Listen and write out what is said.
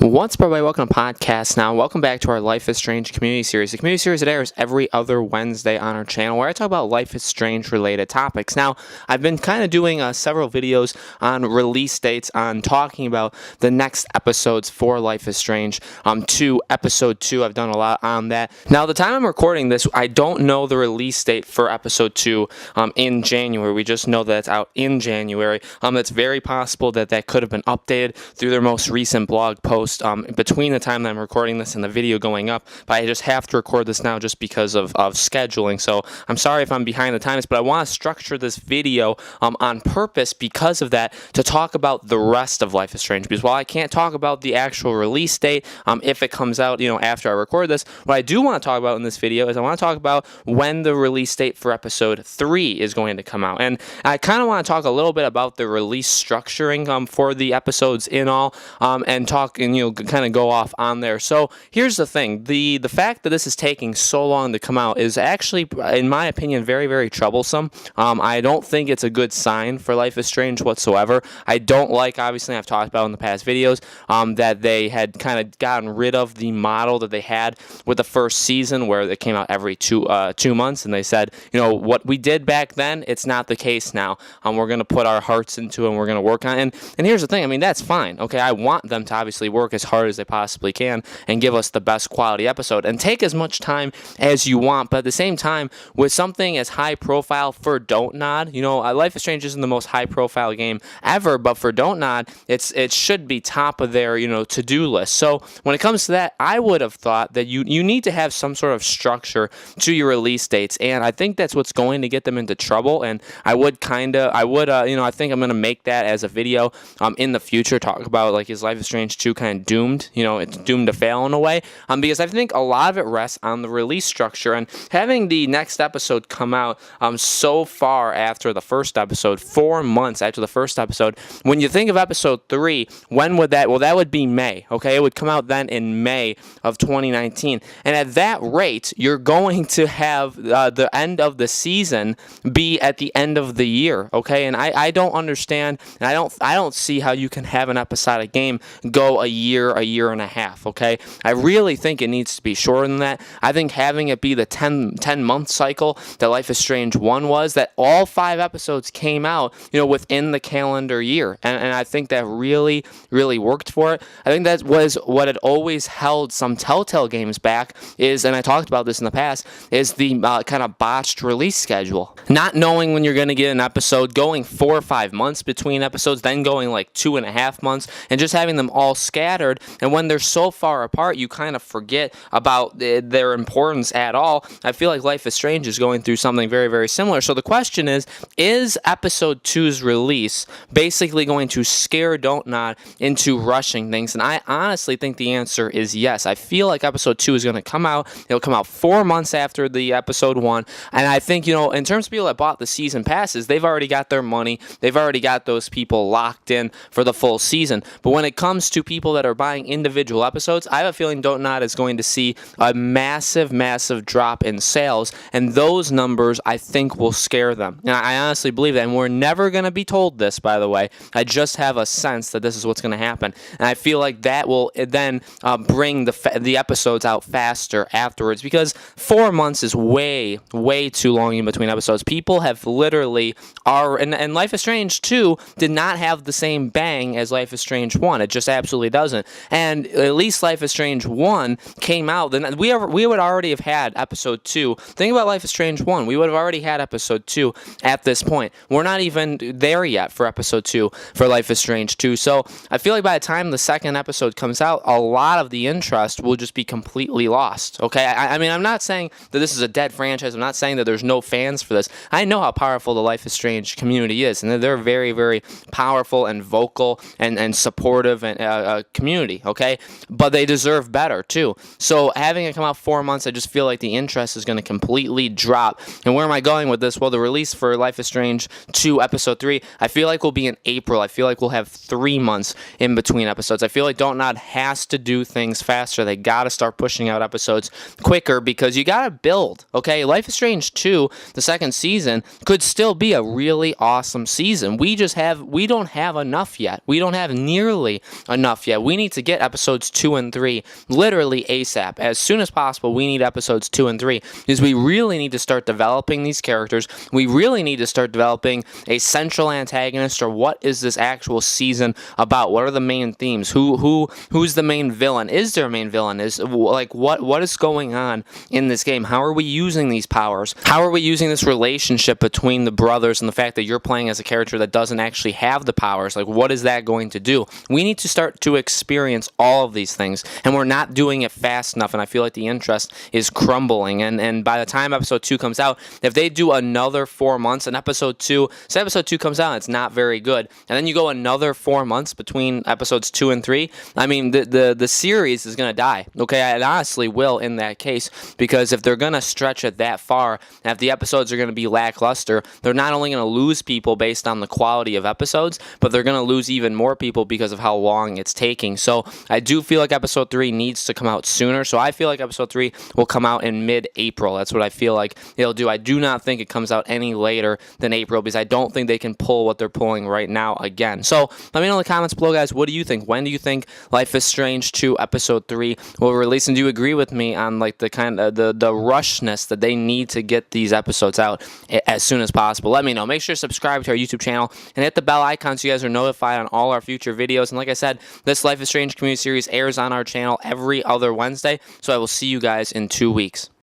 What's up, everybody? Welcome to podcast now. Welcome back to our Life is Strange community series. The community series that airs every other Wednesday on our channel where I talk about Life is Strange related topics. Now, I've been kind of doing several videos on release dates, on talking about the next episodes for Life is Strange to episode 2. I've done a lot on that. Now, the time I'm recording this, I don't know the release date for episode 2 in January. We just know that it's out in January. It's very possible that that could have been updated through their most recent blog post between the time that I'm recording this and the video going up, but I just have to record this now just because of scheduling. So I'm sorry if I'm behind the times, but I want to structure this video on purpose because of that, to talk about the rest of Life is Strange. Because while I can't talk about the actual release date if it comes out after I record this, what I do want to talk about in this video is I want to talk about when the release date for episode 3 is going to come out. And I kind of want to talk a little bit about the release structuring for the episodes in all, and talk and kind of go off on there. So here's the thing: the fact that this is taking so long to come out is actually, in my opinion, very, very troublesome. I don't think it's a good sign for Life is Strange whatsoever. I don't like, obviously I've talked about in the past videos, that they had kind of gotten rid of the model that they had with the first season where it came out every 2 months, and they said, what we did back then, it's not the case now. We're going to put our hearts into it and we're going to work on it. And here's the thing, I mean, that's fine. Okay, I want them to obviously work as hard as they possibly can and give us the best quality episode and take as much time as you want, but at the same time, with something as high profile for Don't Nod, Life is Strange isn't the most high profile game ever, but for Don't Nod, it should be top of their to-do list. So when it comes to that, I would have thought that you need to have some sort of structure to your release dates, and I think that's what's going to get them into trouble. And I think I'm going to make that as a video in the future, talk about like, is Life is Strange 2 kind of doomed? It's doomed to fail in a way, because I think a lot of it rests on the release structure, and having the next episode come out so far after the first episode, 4 months after the first episode. When you think of episode 3, when would that? Well, that would be May. Okay, it would come out then in May of 2019, and at that rate, you're going to have the end of the season be at the end of the year. Okay, and I don't understand, and I don't see how you can have an episodic game go a year and a half. Okay, I really think it needs to be shorter than that. I think having it be the 10-month cycle that Life is Strange 1 was, that all 5 episodes came out within the calendar year, and I think that really worked for it. I think that was what had always held some Telltale games back, and I talked about this in the past, is the kind of botched release schedule. Not knowing when you're going to get an episode, going 4 or 5 months between episodes, then going like 2.5 months, and just having them all scattered. And when they're so far apart, you kind of forget about their importance at all. I feel like Life is Strange is going through something very, very similar. So the question is episode 2's release basically going to scare Don't Nod into rushing things? And I honestly think the answer is yes. I feel like episode 2 is going to come out. It'll come out 4 months after the episode 1. And I think, in terms of people that bought the season passes, they've already got their money. They've already got those people locked in for the full season. But when it comes to people that are buying individual episodes, I have a feeling Don't Nod is going to see a massive drop in sales, and those numbers I think will scare them. And I honestly believe that, and we're never going to be told this, by the way. I just have a sense that this is what's going to happen, and I feel like that will then bring the episodes out faster afterwards, because 4 months is way too long in between episodes. People have literally and Life is Strange 2 did not have the same bang as Life is Strange 1. It just absolutely doesn't. And at least Life is Strange 1 came out, then we would already have had episode 2. Think about Life is Strange 1. We would have already had episode 2 at this point. We're not even there yet for episode 2 for Life is Strange 2. So I feel like by the time the second episode comes out, a lot of the interest will just be completely lost. Okay, I mean, I'm not saying that this is a dead franchise. I'm not saying that there's no fans for this. I know how powerful the Life is Strange community is, and they're very, very powerful and vocal and supportive and community. Okay, but they deserve better too. So having it come out 4 months, I just feel like the interest is going to completely drop. And where am I going with this? Well, the release for Life is Strange 2 episode 3, I feel like will be in April. I feel like we'll have 3 months in between episodes. I feel like Don't Nod has to do things faster. They got to start pushing out episodes quicker, because you got to build. Okay, Life is Strange 2, the second season, could still be a really awesome season. We don't have enough yet. We don't have nearly enough yet. We need to get episodes 2 and 3 literally ASAP. As soon as possible, we need episodes 2 and 3, because we really need to start developing these characters. We really need to start developing a central antagonist, or what is this actual season about? What are the main themes? Who's the main villain? Is there a main villain? Is like what is going on in this game? How are we using these powers? How are we using this relationship between the brothers, and the fact that you're playing as a character that doesn't actually have the powers? Like, what is that going to do? We need to start to experience all of these things, and we're not doing it fast enough, and I feel like the interest is crumbling. And by the time episode 2 comes out, if they do another 4 months, and episode 2, say episode 2 comes out and it's not very good, and then you go another 4 months between episodes 2 and 3, I mean, the series is going to die. Okay, it honestly will in that case, because if they're going to stretch it that far, and if the episodes are going to be lackluster, they're not only going to lose people based on the quality of episodes, but they're going to lose even more people because of how long it's taking. So I do feel like episode 3 needs to come out sooner. So I feel like episode 3 will come out in mid-April. That's what I feel like it'll do. I do not think it comes out any later than April, because I don't think they can pull what they're pulling right now again. So let me know in the comments below, guys. What do you think? When do you think Life is Strange 2 episode 3 will release? And do you agree with me on like the kind of the rushness that they need to get these episodes out as soon as possible? Let me know. Make sure to subscribe to our YouTube channel and hit the bell icon so you guys are notified on all our future videos. And like I said, this Life is Strange community series airs on our channel every other Wednesday. So I will see you guys in 2 weeks.